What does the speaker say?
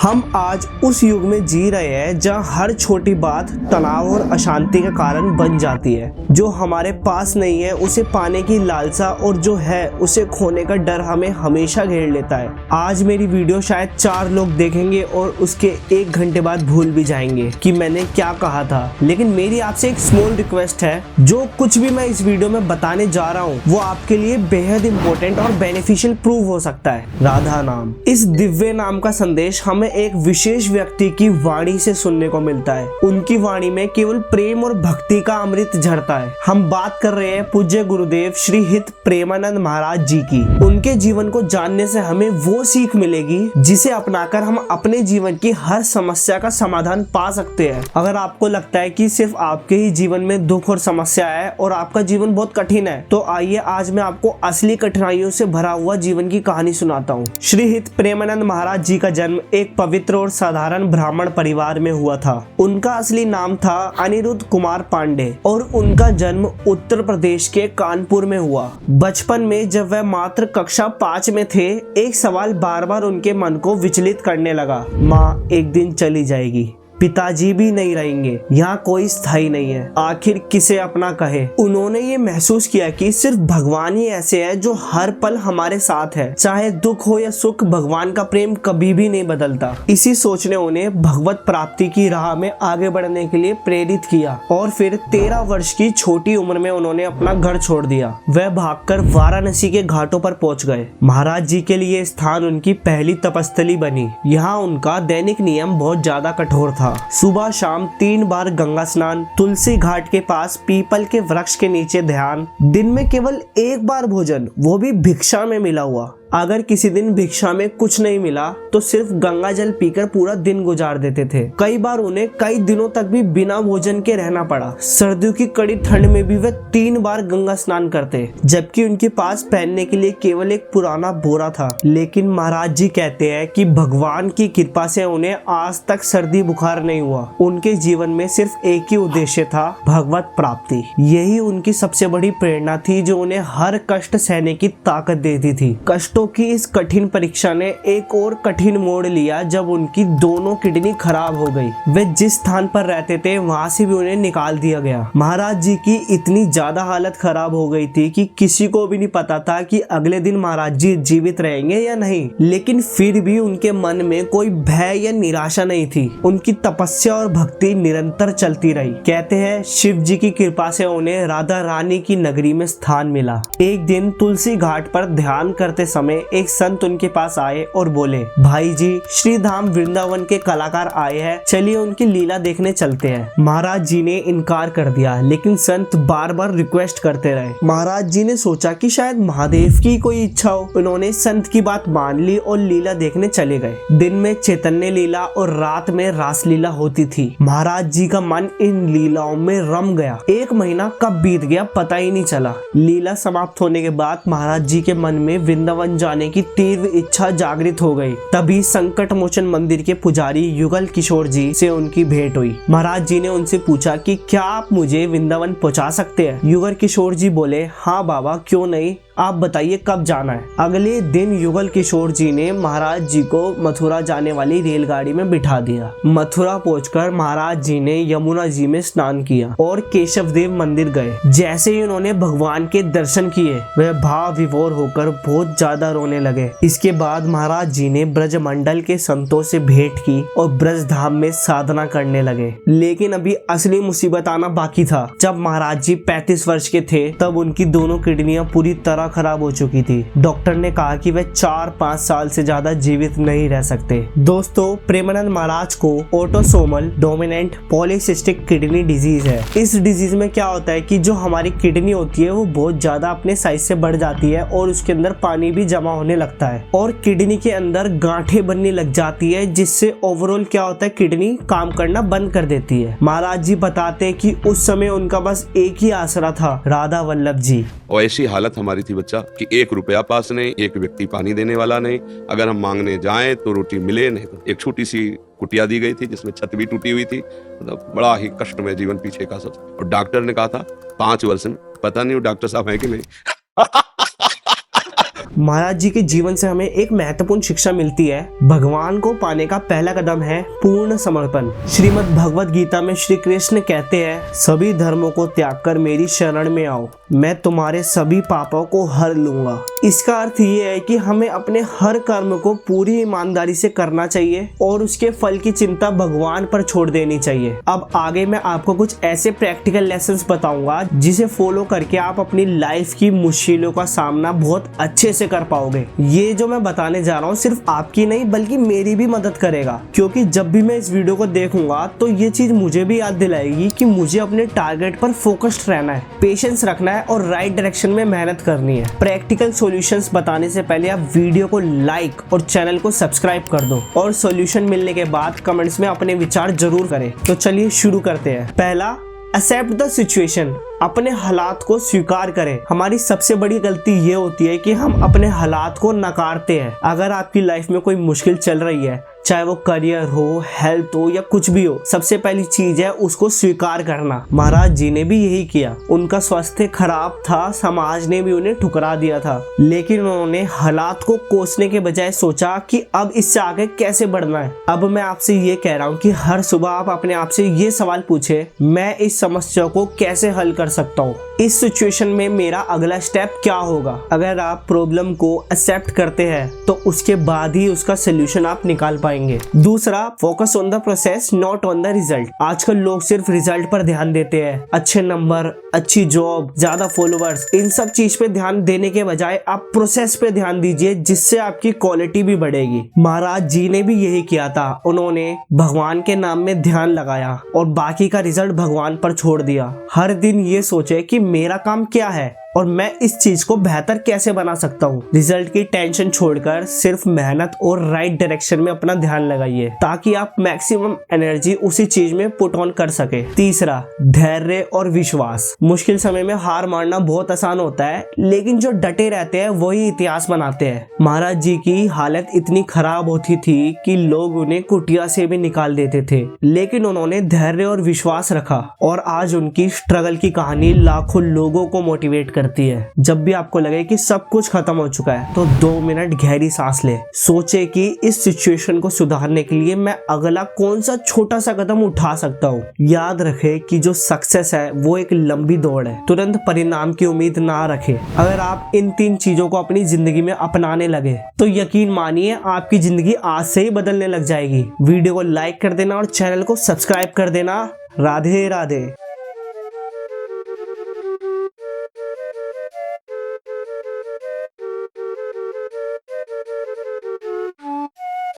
हम आज उस युग में जी रहे हैं जहाँ हर छोटी बात तनाव और अशांति का कारण बन जाती है। जो हमारे पास नहीं है उसे पाने की लालसा और जो है उसे खोने का डर हमें हमेशा घेर लेता है। आज मेरी वीडियो शायद 4 लोग देखेंगे और उसके 1 घंटे बाद भूल भी जाएंगे कि मैंने क्या कहा था, लेकिन मेरी आपसे एक स्मॉल रिक्वेस्ट है, जो कुछ भी मैं इस वीडियो में बताने जा रहा हूँ वो आपके लिए बेहद इंपॉर्टेंट और बेनिफिशियल प्रूव हो सकता है। राधा नाम, इस दिव्य नाम का संदेश हमें एक विशेष व्यक्ति की वाणी से सुनने को मिलता है। उनकी वाणी में केवल प्रेम और भक्ति का अमृत झरता है। हम बात कर रहे हैं पूज्य गुरुदेव श्री हित प्रेमानंद महाराज जी की। उनके जीवन को जानने से हमें वो सीख मिलेगी जिसे अपनाकर हम अपने जीवन की हर समस्या का समाधान पा सकते हैं। अगर आपको लगता है कि सिर्फ आपके ही जीवन में दुख और समस्या है और आपका जीवन बहुत कठिन है, तो आइए आज मैं आपको असली कठिनाइयों से भरा हुआ जीवन की कहानी सुनाता हूँ। श्री हित प्रेमानंद महाराज जी का जन्म एक पवित्र और साधारण ब्राह्मण परिवार में हुआ था। उनका असली नाम था अनिरुद्ध कुमार पांडे और उनका जन्म उत्तर प्रदेश के कानपुर में हुआ। बचपन में जब वह मात्र कक्षा 5 में थे, एक सवाल बार बार उनके मन को विचलित करने लगा। माँ एक दिन चली जाएगी, पिताजी भी नहीं रहेंगे, यहाँ कोई स्थायी नहीं है, आखिर किसे अपना कहे। उन्होंने ये महसूस किया कि सिर्फ भगवान ही ऐसे है जो हर पल हमारे साथ है। चाहे दुख हो या सुख, भगवान का प्रेम कभी भी नहीं बदलता। इसी सोच ने उन्हें भगवत प्राप्ति की राह में आगे बढ़ने के लिए प्रेरित किया और फिर 13 वर्ष की छोटी उम्र में उन्होंने अपना घर छोड़ दिया। वह भागकर वाराणसी के घाटों पर पहुंच गए। महाराज जी के लिए स्थान उनकी पहली तपस्थली बनी। यहाँ उनका दैनिक नियम बहुत ज्यादा कठोर था। सुबह शाम 3 बार गंगा स्नान, तुलसी घाट के पास पीपल के वृक्ष के नीचे ध्यान, दिन में केवल 1 बार भोजन, वो भी भिक्षा में मिला हुआ। अगर किसी दिन भिक्षा में कुछ नहीं मिला तो सिर्फ गंगा जल पीकर पूरा दिन गुजार देते थे। कई बार उन्हें कई दिनों तक भी बिना भोजन के रहना पड़ा। सर्दियों की कड़ी ठंड में भी वे 3 बार गंगा स्नान करते, जबकि उनके पास पहनने के लिए केवल एक पुराना बोरा था। लेकिन महाराज जी कहते हैं कि भगवान की कृपा से उन्हें आज तक सर्दी बुखार नहीं हुआ। उनके जीवन में सिर्फ एक ही उद्देश्य था, भगवत प्राप्ति। यही उनकी सबसे बड़ी प्रेरणा थी जो उन्हें हर कष्ट सहने की ताकत देती थी। कष्टों की इस कठिन परीक्षा ने एक और कठिन मोड़ लिया जब उनकी दोनों किडनी खराब हो गई। वे जिस स्थान पर रहते थे वहां से भी उन्हें निकाल दिया गया। महाराज जी की इतनी ज्यादा हालत खराब हो गई थी कि किसी को भी नहीं पता था कि अगले दिन महाराज जी जीवित रहेंगे या नहीं। लेकिन फिर भी उनके मन में कोई भय या निराशा नहीं थी। उनकी तपस्या और भक्ति निरंतर चलती रही। कहते हैं शिव जी की कृपा से उन्हें राधा रानी की नगरी में स्थान मिला। एक दिन तुलसी घाट पर ध्यान करते समय एक संत उनके पास आए और बोले, भाई जी श्री धाम वृंदावन के कलाकार आए हैं, चलिए उनकी लीला देखने चलते हैं। महाराज जी ने इनकार कर दिया, लेकिन संत बार बार रिक्वेस्ट करते रहे। महाराज जी ने सोचा कि शायद महादेव की कोई इच्छा हो। उन्होंने संत की बात मान ली और लीला देखने चले गए। दिन में चैतन्य लीला और रात में रास लीला होती थी। महाराज जी का मन इन लीलाओं में रम गया। 1 महीना कब बीत गया पता ही नहीं चला। लीला समाप्त होने के बाद महाराज जी के मन में वृंदावन जाने की तीव्र इच्छा जागृत हो गई। तभी संकट मोचन मंदिर के पुजारी युगल किशोर जी से उनकी भेंट हुई। महाराज जी ने उनसे पूछा कि क्या आप मुझे वृंदावन पहुंचा सकते हैं। युगल किशोर जी बोले, हाँ बाबा क्यों नहीं, आप बताइए कब जाना है। अगले दिन युगल किशोर जी ने महाराज जी को मथुरा जाने वाली रेलगाड़ी में बिठा दिया। मथुरा पहुंचकर महाराज जी ने यमुना जी में स्नान किया और केशव देव मंदिर गए। जैसे ही उन्होंने भगवान के दर्शन किए, वह भाव विभोर होकर बहुत ज्यादा रोने लगे। इसके बाद महाराज जी ने ब्रजमंडल के संतों से भेंट की और ब्रज धाम में साधना करने लगे। लेकिन अभी असली मुसीबत आना बाकी था। जब महाराज जी 35 वर्ष के थे तब उनकी दोनों किडनियां पूरी तरह खराब हो चुकी थी। डॉक्टर ने कहा कि वे 4-5 साल से ज्यादा जीवित नहीं रह सकते। दोस्तों, प्रेमानंद महाराज को autosomal dominant polycystic kidney disease है। इस डिजीज में क्या होता है कि जो हमारी किडनी होती है वो बहुत ज्यादा अपने साइज से बढ़ जाती है और उसके अंदर पानी भी जमा होने लगता है और किडनी के अंदर गांठें बनने लग जाती है, जिससे ओवरऑल क्या होता है, किडनी काम करना बंद कर देती है। महाराज जी बताते हैं कि उस समय उनका बस एक ही आसरा था, राधा वल्लभ जी। और ऐसी हालत हमारी थी बच्चा कि 1 रुपया पास नहीं, एक व्यक्ति पानी देने वाला नहीं। अगर हम मांगने जाएं तो रोटी मिले नहीं। तो एक छोटी सी कुटिया दी गई थी जिसमें छत भी टूटी हुई थी। मतलब बड़ा ही कष्ट में जीवन पीछे का सब। और डॉक्टर ने कहा था 5 वर्ष में, पता नहीं वो डॉक्टर साहब है कि नहीं। महाराज जी के जीवन से हमें एक महत्वपूर्ण शिक्षा मिलती है। भगवान को पाने का पहला कदम है पूर्ण समर्पण। श्रीमद् भगवत गीता में श्री कृष्ण कहते हैं, सभी धर्मों को त्याग कर मेरी शरण में आओ, मैं तुम्हारे सभी पापों को हर लूंगा। इसका अर्थ ये है कि हमें अपने हर कर्म को पूरी ईमानदारी से करना चाहिए और उसके फल की चिंता भगवान पर छोड़ देनी चाहिए। अब आगे मैं आपको कुछ ऐसे प्रैक्टिकल लेसन्स बताऊंगा जिसे फॉलो करके आप अपनी लाइफ की मुश्किलों का सामना बहुत अच्छे से कर पाओगे। ये जो मैं बताने जा रहा हूँ सिर्फ आपकी नहीं बल्कि मेरी भी मदद करेगा, क्योंकि जब भी मैं इस वीडियो को देखूंगा तो ये चीज मुझे भी याद दिलाएगी कि मुझे अपने टारगेट पर फोकस्ड रहना है, पेशेंस रखना है और राइट डायरेक्शन में मेहनत करनी है। प्रैक्टिकल सॉल्यूशंस बताने से पहले आप वीडियो को लाइक और चैनल को सब्सक्राइब कर दो और सॉल्यूशन मिलने के बाद कमेंट्स में अपने विचार जरूर करें। तो चलिए शुरू करते हैं। पहला, एक्सेप्ट द सिचुएशन। अपने हालात को स्वीकार करें। हमारी सबसे बड़ी गलती ये होती है कि हम अपने हालात को नकारते हैं। अगर आपकी लाइफ में कोई मुश्किल चल रही है, चाहे वो करियर हो, हेल्थ हो या कुछ भी हो, सबसे पहली चीज है उसको स्वीकार करना। महाराज जी ने भी यही किया। उनका स्वास्थ्य खराब था, समाज ने भी उन्हें ठुकरा दिया था, लेकिन उन्होंने हालात को कोसने के बजाय सोचा कि अब इससे आगे कैसे बढ़ना है। अब मैं आपसे ये कह रहा हूँ कि हर सुबह आप अपने आप से ये सवाल पूछे, मैं इस समस्या को कैसे हल कर सकता हूँ, इस सिचुएशन में मेरा अगला स्टेप क्या होगा। अगर आप प्रॉब्लम को एक्सेप्ट करते हैं तो उसके बाद ही उसका सोल्यूशन आप निकाल पाएंगे। दूसरा, focus on the process not on the result. आजकल लोग सिर्फ रिजल्ट पर ध्यान देते हैं, अच्छे नंबर, अच्छी जॉब, ज्यादा फॉलोअर्स, इन सब चीज पे ध्यान देने के बजाय आप प्रोसेस पे ध्यान दीजिए, जिससे आपकी क्वालिटी भी बढ़ेगी। महाराज जी ने भी यही किया था। उन्होंने भगवान के नाम में ध्यान लगाया और बाकी का रिजल्ट भगवान पर छोड़ दिया। हर दिन ये सोचे कि मेरा काम क्या है और मैं इस चीज को बेहतर कैसे बना सकता हूँ। रिजल्ट की टेंशन छोड़कर सिर्फ मेहनत और राइट डायरेक्शन में अपना ध्यान लगाइए, ताकि आप मैक्सिमम एनर्जी उसी चीज में पुट ऑन कर सके। तीसरा, धैर्य और विश्वास। मुश्किल समय में हार मानना बहुत आसान होता है, लेकिन जो डटे रहते हैं वही इतिहास बनाते हैं। महाराज जी की हालत इतनी खराब होती थी कि लोग उन्हें कुटिया से भी निकाल देते थे, लेकिन उन्होंने धैर्य और विश्वास रखा और आज उनकी स्ट्रगल की कहानी लाखों लोगों को मोटिवेट करती है। जब भी आपको लगे कि सब कुछ खत्म हो चुका है तो 2 मिनट गहरी सांस ले, सोचे कि इस सिचुएशन को सुधारने के लिए मैं अगला कौन सा छोटा सा कदम उठा सकता हूँ। याद रखे कि जो सक्सेस है वो एक लंबी दौड़ है, तुरंत परिणाम की उम्मीद ना रखे। अगर आप इन 3 चीजों को अपनी जिंदगी में अपनाने लगे तो यकीन मानिए आपकी जिंदगी आज से ही बदलने लग जाएगी। वीडियो को लाइक कर देना और चैनल को सब्सक्राइब कर देना। राधे राधे।